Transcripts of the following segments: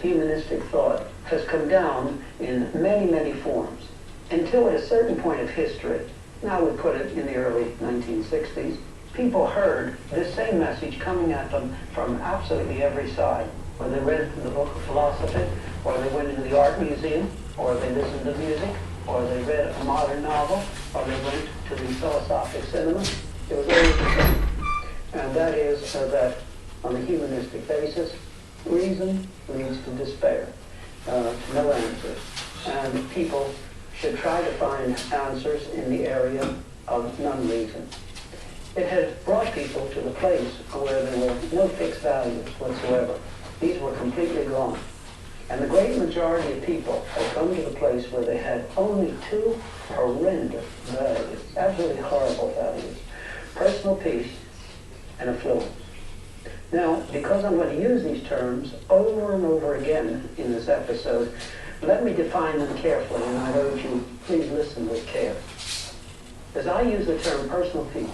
humanistic thought has come down in many, many forms until at a certain point of history, and I would put it in the early 1960s, people heard this same message coming at them from absolutely every side. Whether they read the book of philosophy, or they went into the art museum, or they listened to music, or they read a modern novel, or they went to the philosophic cinema. It was always the same. And that is that on a humanistic basis, reason leads to despair, no answers. And people should try to find answers in the area of non-reason. It has brought people to the place where there were no fixed values whatsoever. These were completely gone. And the great majority of people had come to the place where they had only two horrendous values, absolutely horrible values: personal peace and affluence. Now, because I'm going to use these terms over and over again in this episode, let me define them carefully, and I urge you, please listen with care. As I use the term personal peace,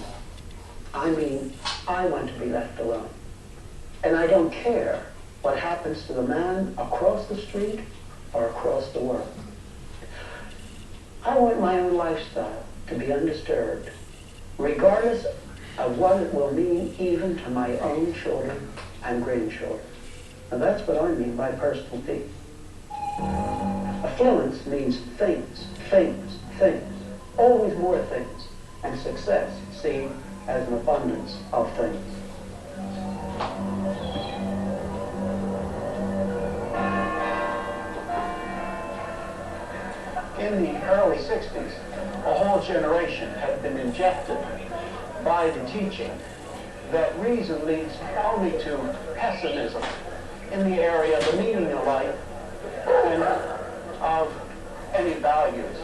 I mean I want to be left alone. And I don't care what happens to the man across the street or across the world. I want my own lifestyle to be undisturbed, regardless of what it will mean even to my own children and grandchildren. And that's what I mean by personal peace. Affluence means things, things, things, always more things, and success seen as an abundance of things. In the early 60s, a whole generation had been injected by the teaching that reason leads only to pessimism in the area of the meaning of life and of any values.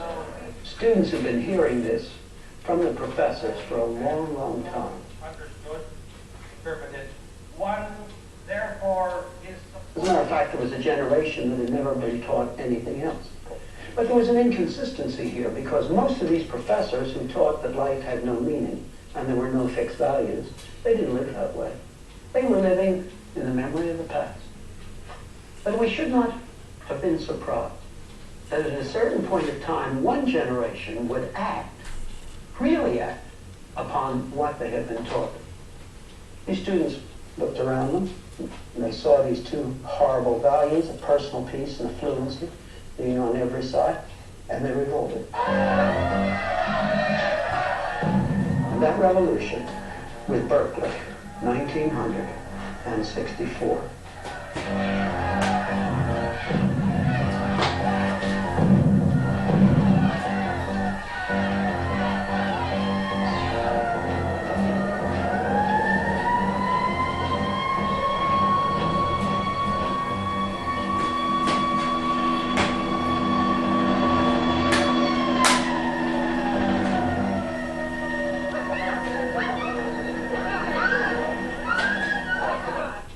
Students have been hearing this from the professors for a long, long time. Understood, interpreted. One, therefore, is... As a matter of fact, there was a generation that had never been taught anything else. But there was an inconsistency here, because most of these professors who taught that life had no meaning and there were no fixed values, they didn't live that way. They were living in the memory of the past. But we should not have been surprised that at a certain point of time, one generation would act, really act, upon what they had been taught. These students looked around them, and they saw these two horrible values of personal peace and affluency being on every side, and they revolted. And that revolution with Berkeley, 1964.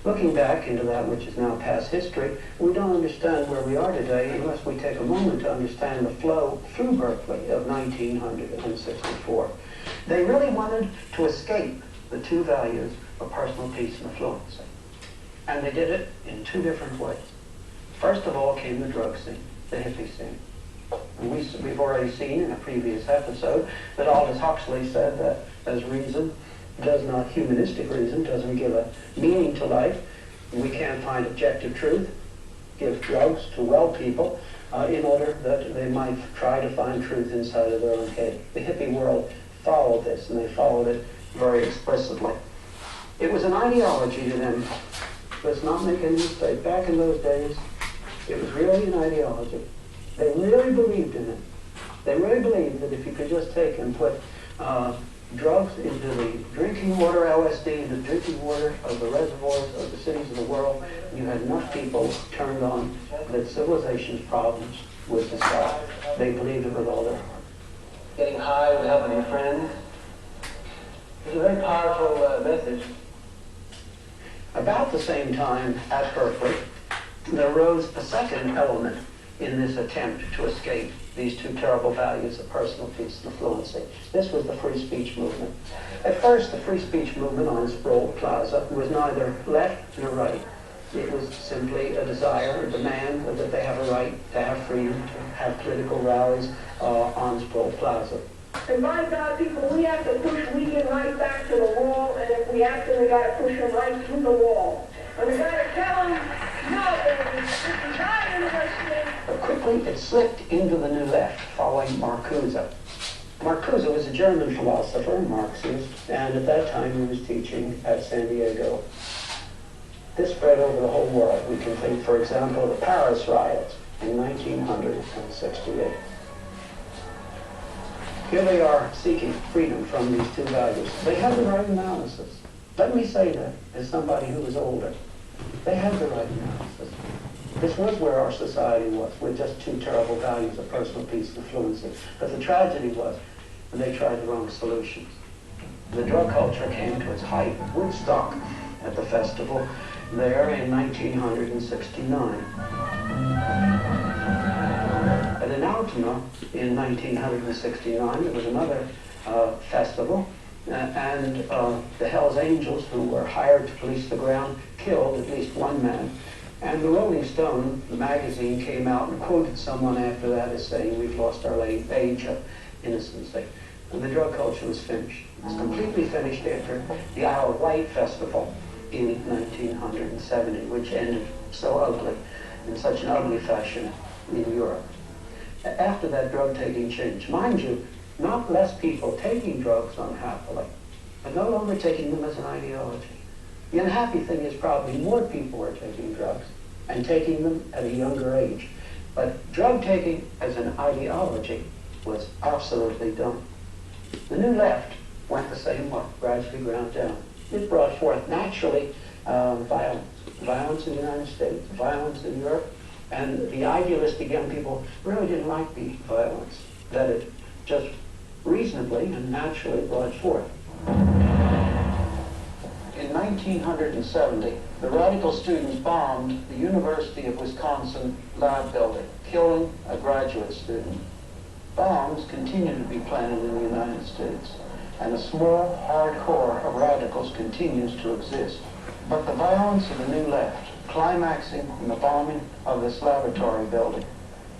Looking back into that which is now past history, we don't understand where we are today unless we take a moment to understand the flow through Berkeley of 1964. They really wanted to escape the two values of personal peace and affluence. And they did it in two different ways. First of all came the drug scene, the hippie scene. And we've already seen in a previous episode that Aldous Huxley said that as reason does not, humanistic reason, doesn't give a meaning to life, we can't find objective truth, give drugs to well people in order that they might try to find truth inside of their own head. The hippie world followed this, and they followed it very explicitly. It was an ideology to them. Let's not make any mistake. Back in those days, it was really an ideology. They really believed in it. They really believed that if you could just take and put drugs into the drinking water, LSD into the drinking water of the reservoirs of the cities of the world, you had enough people turned on that civilization's problems would be solved. They believed it with all their heart. Getting high with helping your friends. It's a very powerful message. About the same time at Berkeley, there arose a second element in this attempt to escape these two terrible values of personal peace and affluency. This was the free speech movement. At first, the free speech movement on Sproul Plaza was neither left nor right. It was simply a desire, a demand that they have a right to have freedom, to have political rallies on Sproul Plaza. And by God, people, we have to push Wiegand right back to the wall, and if we have to, we got to push him right through the wall. And we got to tell him, no, baby, this is our university. But quickly, it slipped into the New Left, following Marcuse. Marcuse was a German philosopher, Marxist, and at that time he was teaching at San Diego. This spread over the whole world. We can think, for example, of the Paris riots in 1968. Here they are seeking freedom from these two values. They had the right analysis. Let me say that as somebody who was older. They had the right analysis. This was where our society was, with just two terrible values of personal peace and fluency. But the tragedy was when they tried the wrong solutions. The drug culture came to its height at Woodstock at the festival there in 1969. At Altima in 1969, there was another festival, and the Hells Angels, who were hired to police the ground, killed at least one man. And the Rolling Stone, the magazine, came out and quoted someone after that as saying, "We've lost our age of innocency." And the drug culture was finished. It was completely finished after the Isle of Wight Festival in 1970, which ended so ugly, in such an ugly fashion in Europe. After that, drug-taking changed. Mind you, not less people taking drugs unhappily, but no longer taking them as an ideology. The unhappy thing is probably more people are taking drugs and taking them at a younger age. But drug-taking as an ideology was absolutely done. The New Left went the same way, gradually ground down. It brought forth naturally violence. Violence in the United States, violence in Europe, and the idealistic young people really didn't like the violence that it just reasonably and naturally brought forth. In 1970, the radical students bombed the University of Wisconsin lab building, killing a graduate student. Bombs continue to be planted in the United States, and a small, hard core of radicals continues to exist. But the violence of the New Left, climaxing in the bombing of this laboratory building,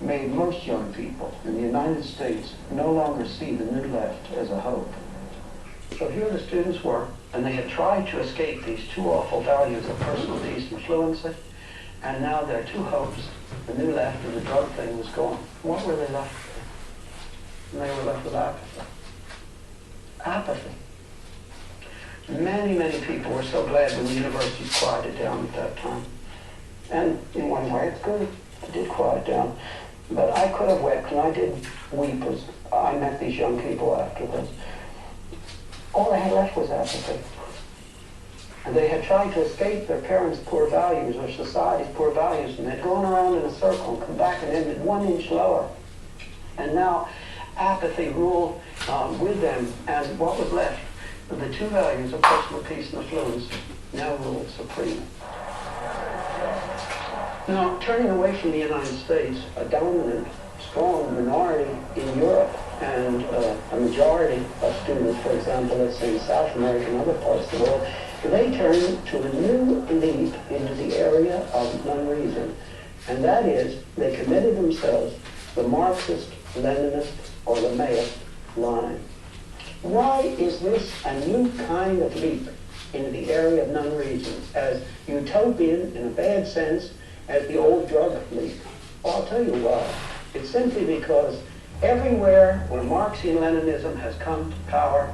made most young people in the United States no longer see the New Left as a hope. So here the students were, and they had tried to escape these two awful values of personal peace and fluency, and now their two hopes, the New Left and the drug thing, was gone. What were they left with? And they were left with apathy. Apathy. Many, many people were so glad when the universities quieted down at that time. And in one way, it's good. It did quiet down. But I could have wept, and I did weep as I met these young people after this. All they had left was apathy. And they had tried to escape their parents' poor values or society's poor values, and they'd gone around in a circle and come back and ended 1 inch lower. And now apathy ruled with them, and what was left of the two values of personal peace and affluence now ruled supreme. Now, turning away from the United States, a dominant, strong minority in Europe and a majority of students, for example, let's say in South America and other parts of the world, they turned to a new leap into the area of non-reason. And that is, they committed themselves to the Marxist, Leninist, or the Maoist line. Why is this a new kind of leap into the area of non-reason, as utopian in a bad sense as the old drug leap? Well, I'll tell you why. It's simply because everywhere where Marxian Leninism has come to power,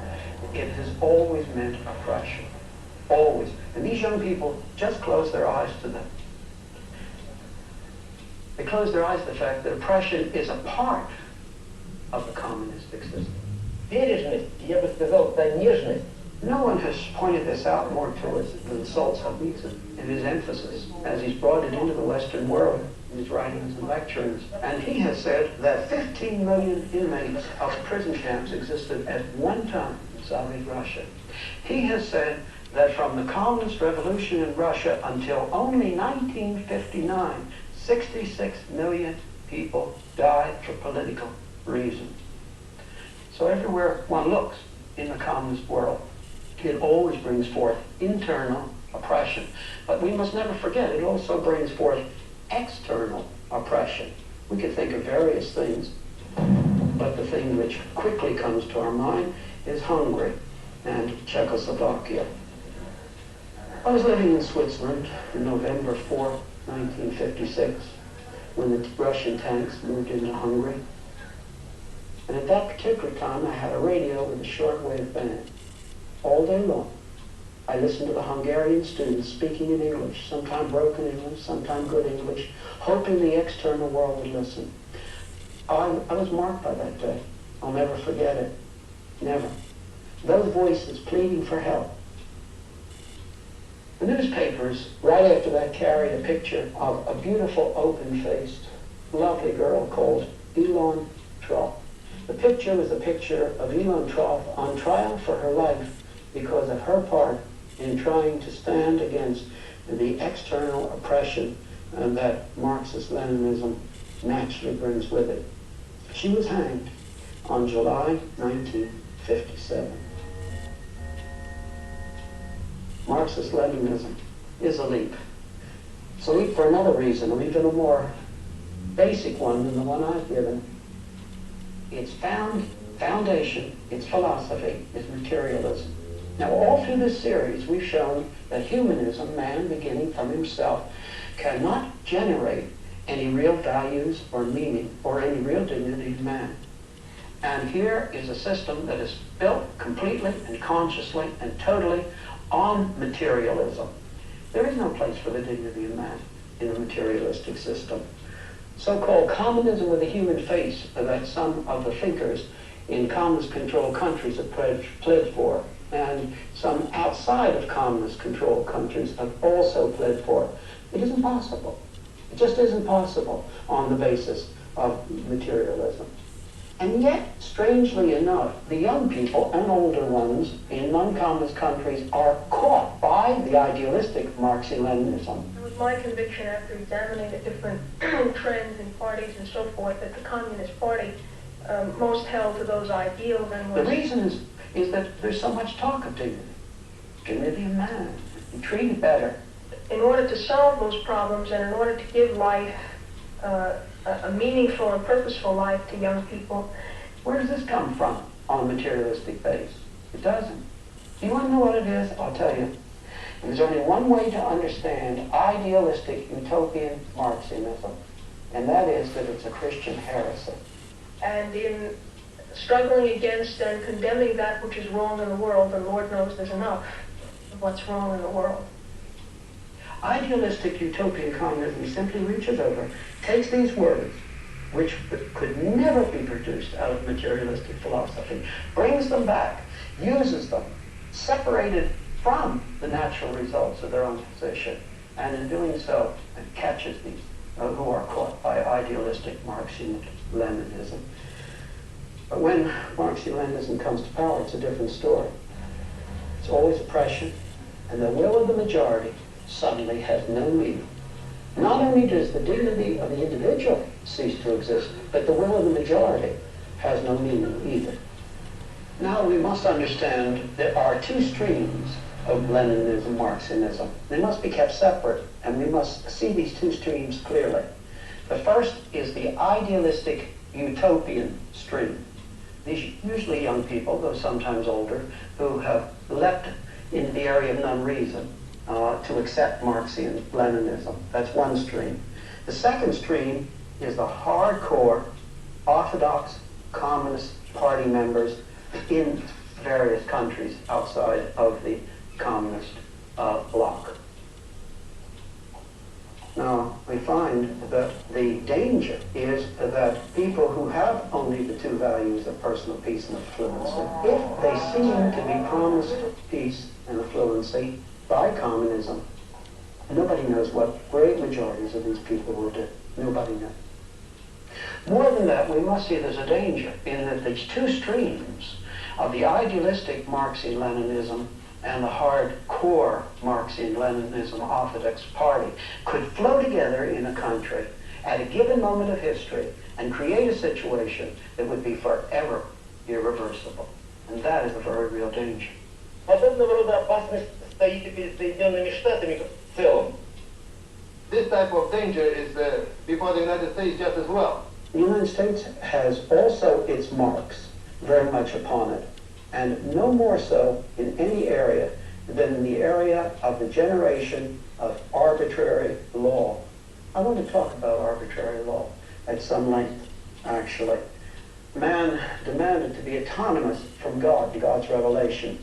it has always meant oppression. Always. And these young people just close their eyes to that. They close their eyes to the fact that oppression is a part of the communistic system. Я бы сказал, та нежность. No one has pointed this out more to us than Solzhenitsyn in his emphasis, as he's brought it into the Western world in his writings and lectures. And he has said that 15 million inmates of prison camps existed at one time in Soviet Russia. He has said that from the communist revolution in Russia until only 1959, 66 million people died for political reasons. So everywhere one looks in the communist world, it always brings forth internal oppression. But we must never forget, it also brings forth external oppression. We could think of various things, but the thing which quickly comes to our mind is Hungary and Czechoslovakia. I was living in Switzerland on November 4, 1956, when the Russian tanks moved into Hungary. And at that particular time, I had a radio with a shortwave band. All day long, I listened to the Hungarian students speaking in English, sometimes broken English, sometimes good English, hoping the external world would listen. I was marked by that day. I'll never forget it. Never. Those voices pleading for help. The newspapers, right after that, carried a picture of a beautiful, open-faced, lovely girl called Elon Troff. The picture was a picture of Elon Troff on trial for her life because of her part in trying to stand against the external oppression that Marxist-Leninism naturally brings with it. She was hanged on July 1957. Marxist-Leninism is a leap. It's a leap for another reason, or even a more basic one than the one I've given. Its foundation, its philosophy, is materialism. Now, all through this series, we've shown that humanism, man beginning from himself, cannot generate any real values or meaning or any real dignity in man. And here is a system that is built completely and consciously and totally on materialism. There is no place for the dignity of man in a materialistic system. So-called communism with a human face that some of the thinkers in communist-controlled countries have pled for, and some outside of communist-controlled countries have also pled for. It isn't possible. It just isn't possible on the basis of materialism. And yet, strangely enough, the young people and older ones in non-communist countries are caught by the idealistic Marxist-Leninism. It was my conviction after examining the different trends in parties and so forth that the Communist Party most held to those ideals and was... The reason is that there's so much talk of dignity. Dignity of man. Be treated better. In order to solve those problems and in order to give life a meaningful and purposeful life to young people. Where does this come from on a materialistic base? It doesn't. You want to know what it is? I'll tell you. There's only one way to understand idealistic utopian Marxism, and that is that it's a Christian heresy. And in struggling against and condemning that which is wrong in the world, and Lord knows there's enough of what's wrong in the world. Idealistic utopian communism simply reaches over, takes these words, which could never be produced out of materialistic philosophy, brings them back, uses them, separated from the natural results of their own position, and in doing so, catches these who are caught by idealistic Marxism-Leninism. But when Marxism-Leninism comes to power, it's a different story. It's always oppression, and the will of the majority suddenly has no meaning. Not only does the dignity of the individual cease to exist, but the will of the majority has no meaning either. Now we must understand there are two streams of Leninism, Marxism. They must be kept separate, and we must see these two streams clearly. The first is the idealistic utopian stream. These usually young people, though sometimes older, who have leapt into the area of non-reason to accept Marxism-Leninism. That's one stream. The second stream is the hardcore Orthodox Communist Party members in various countries outside of the communist bloc. Now, we find that the danger is that people who have only the two values of personal peace and affluency, if they seem to be promised peace and affluency by communism, nobody knows what great majorities of these people will do. Nobody knows. More than that, we must see there's a danger in that these two streams of the idealistic Marxism-Leninism and the hardcore Marxism-Leninism Orthodox Party could flow together in a country at a given moment of history and create a situation that would be forever irreversible. And that is a very real danger. Подобного рода опасность стоите перед Соединенными Штатами в целом. This type of danger is before the United States just as well. The United States has also its marks very much upon it, and no more so in any area than in the area of the generation of arbitrary law. I want to talk about arbitrary law at some length, actually. Man demanded to be autonomous from God, God's revelation.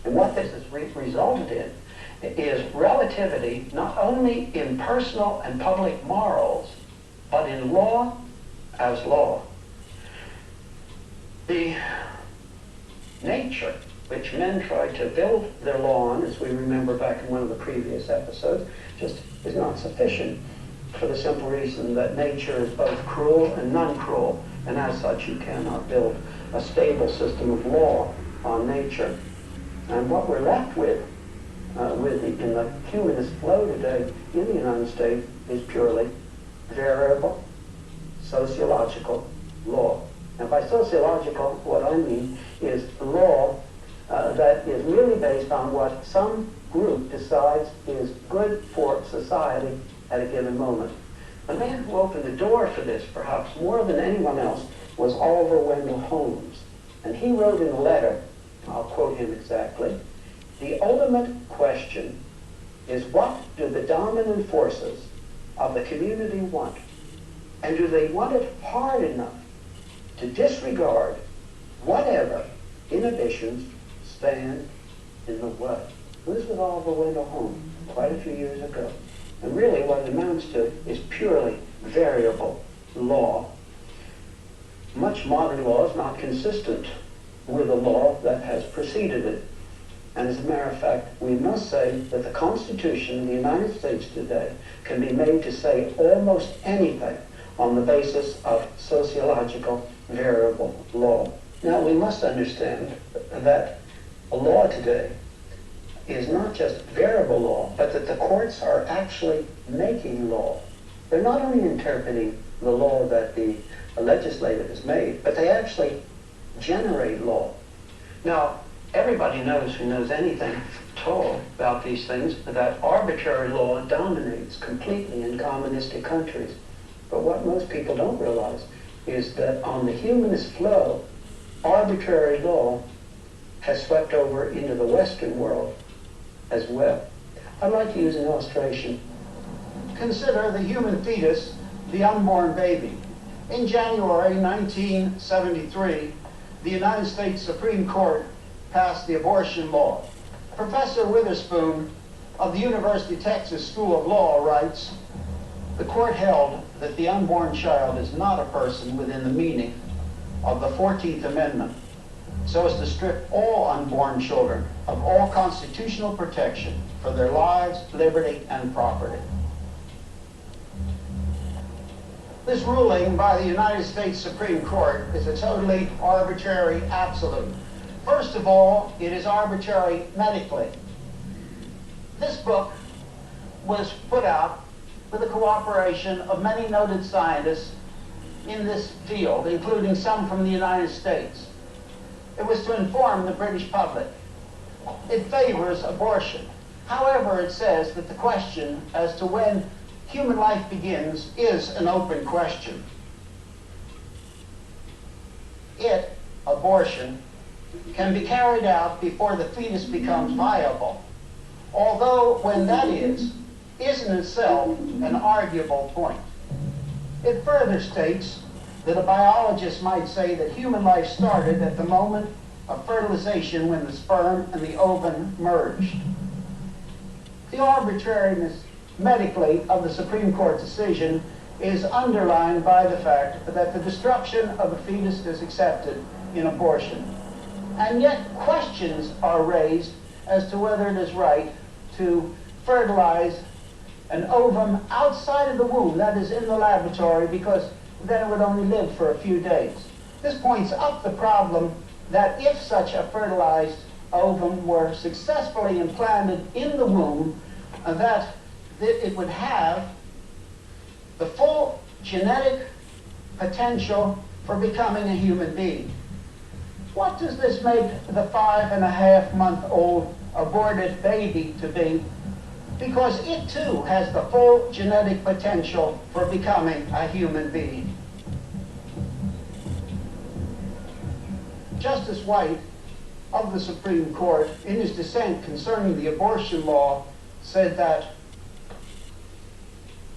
And what this has resulted in is relativity not only in personal and public morals, but in law as law. The nature which men tried to build their law on, as we remember back in one of the previous episodes, just is not sufficient for the simple reason that nature is both cruel and non-cruel, and as such you cannot build a stable system of law on nature. And what we're left with in the humanist flow today in the United States is purely variable sociological law. And by sociological, what I mean is law that is really based on what some group decides is good for society at a given moment. The man who opened the door for this, perhaps more than anyone else, was Oliver Wendell Holmes. And he wrote in a letter, I'll quote him exactly, "The ultimate question is, what do the dominant forces of the community want? And do they want it hard enough to disregard whatever inhibitions stand in the way?" This was Oliver Wendell Holmes quite a few years ago. And really what it amounts to is purely variable law. Much modern law is not consistent with the law that has preceded it. And as a matter of fact, we must say that the Constitution of the United States today can be made to say almost anything on the basis of sociological variable law. Now, we must understand that a law today is not just variable law, but that the courts are actually making law. They're not only interpreting the law that the legislature has made, but they actually generate law. Now, everybody knows who knows anything at all about these things that arbitrary law dominates completely in communistic countries. But what most people don't realize is that on the humanist flow, arbitrary law has swept over into the Western world as well. I'd like to use an illustration. Consider the human fetus, the unborn baby. In January 1973, the United States Supreme Court passed the abortion law. Professor Witherspoon of the University of Texas School of Law writes, "The court held that the unborn child is not a person within the meaning of the 14th Amendment, so as to strip all unborn children of all constitutional protection for their lives, liberty, and property." This ruling by the United States Supreme Court is a totally arbitrary absolute. First of all, it is arbitrary medically. This book was put out with the cooperation of many noted scientists in this field, including some from the United States. It was to inform the British public. It favors abortion. However, it says that the question as to when human life begins is an open question. Abortion, can be carried out before the fetus becomes viable, although when that is in itself an arguable point. It further states that a biologist might say that human life started at the moment of fertilization when the sperm and the ovum merged. The arbitrariness medically of the Supreme Court decision is underlined by the fact that the destruction of a fetus is accepted in abortion. And yet questions are raised as to whether it is right to fertilize an ovum outside of the womb, that is in the laboratory, because then it would only live for a few days. This points up the problem that if such a fertilized ovum were successfully implanted in the womb, that it would have the full genetic potential for becoming a human being. What does this make the 5.5-month-old aborted baby to be, because it too has the full genetic potential for becoming a human being. Justice White of the Supreme Court, in his dissent concerning the abortion law, said that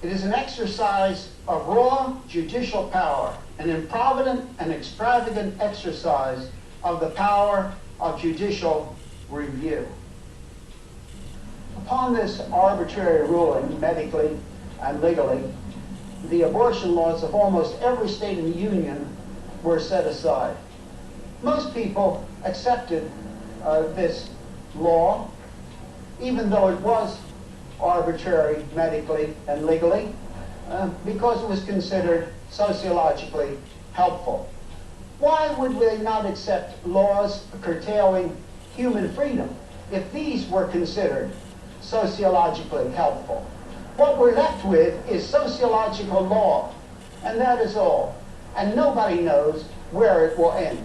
it is an exercise of raw judicial power, an improvident and extravagant exercise of the power of judicial review. Upon this arbitrary ruling, medically and legally, the abortion laws of almost every state in the Union were set aside. Most people accepted this law, even though it was arbitrary medically and legally, because it was considered sociologically helpful. Why would they not accept laws curtailing human freedom if these were considered sociologically helpful? What we're left with is sociological law, and that is all. And nobody knows where it will end.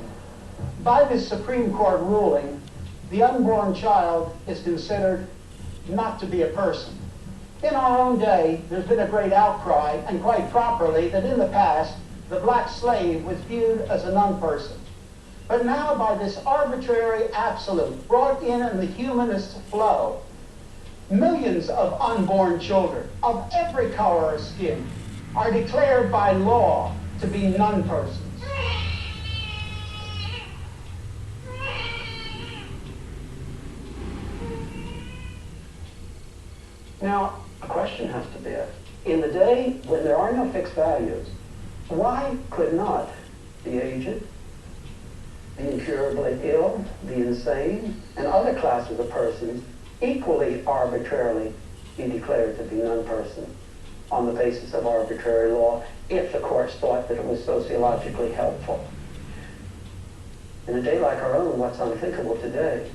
By this Supreme Court ruling, the unborn child is considered not to be a person. In our own day, there's been a great outcry, and quite properly, that in the past, the black slave was viewed as a non-person. But now, by this arbitrary absolute brought in the humanist flow, millions of unborn children of every color of skin are declared by law to be non-persons. Now, a question has to be asked. In the day when there are no fixed values, why could not the aged, the incurably ill, the insane, and other classes of persons equally arbitrarily be declared to be non-persons on the basis of arbitrary law if the courts thought that it was sociologically helpful? In a day like our own, what's unthinkable today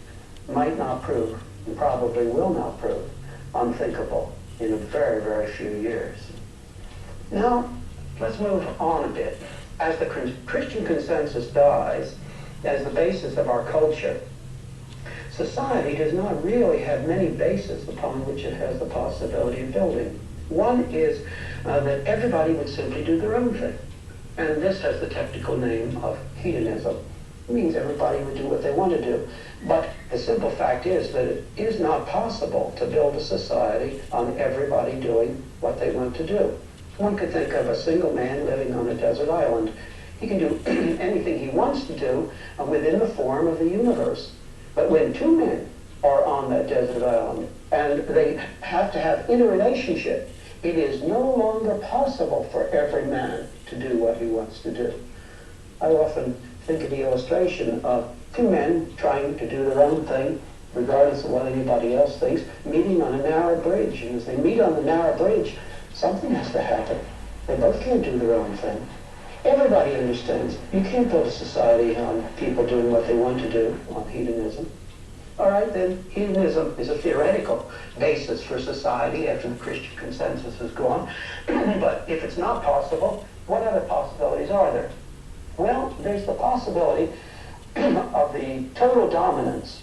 might not prove, and probably will not prove, unthinkable in a very, very few years. Now, let's move on a bit. As the Christian consensus dies as the basis of our culture, society does not really have many bases upon which it has the possibility of building. One is that everybody would simply do their own thing. And this has the technical name of hedonism. It means everybody would do what they want to do. But the simple fact is that it is not possible to build a society on everybody doing what they want to do. One could think of a single man living on a desert island. He can do anything he wants to do within the form of the universe. But when two men are on that desert island and they have to have interrelationship, it is no longer possible for every man to do what he wants to do. I often think of the illustration of two men trying to do their own thing, regardless of what anybody else thinks, meeting on a narrow bridge. And as they meet on the narrow bridge, something has to happen. They both can't do their own thing. Everybody understands you can't build a society on people doing what they want to do, on hedonism. All right, then hedonism is a theoretical basis for society after the Christian consensus is gone. But if it's not possible, what other possibilities are there? Well, there's the possibility of the total dominance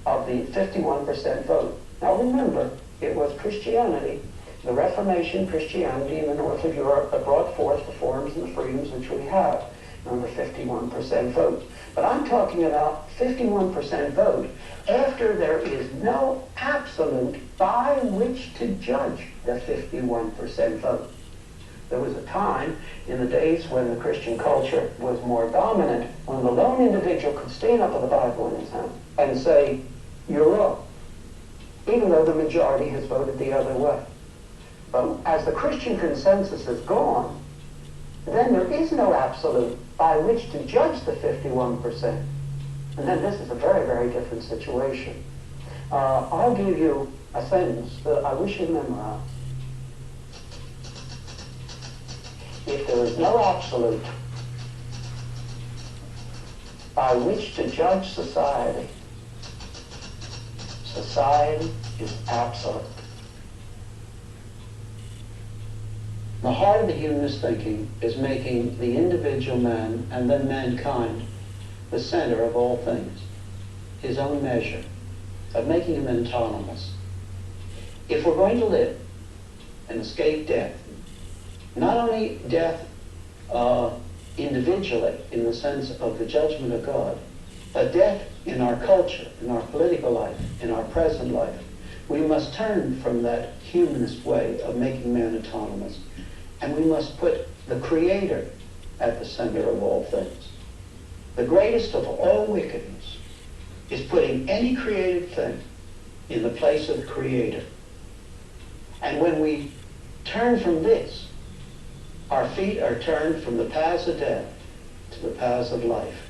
of the 51% vote. Now remember, it was Christianity, the Reformation Christianity in the north of Europe, that brought forth the forms and the freedoms which we have on the 51% vote. But I'm talking about 51% vote after there is no absolute by which to judge the 51% vote. There was a time in the days when the Christian culture was more dominant, when the lone individual could stand up with a Bible in his hand and say, "You're wrong," even though the majority has voted the other way. But as the Christian consensus is gone, then there is no absolute by which to judge the 51%. And then this is a very, very different situation. I'll give you a sentence that I wish you'd memorize. If there is no absolute by which to judge society, society is absolute. The heart of the humanist thinking is making the individual man and then mankind the center of all things, his own measure. of making them autonomous. If we're going to live and escape death, not only death individually in the sense of the judgment of God, but death in our culture, in our political life, in our present life, we must turn from that humanist way of making man autonomous, and we must put the Creator at the center of all things. The greatest of all wickedness is putting any created thing in the place of the Creator. And when we turn from this, our feet are turned from the paths of death to the paths of life.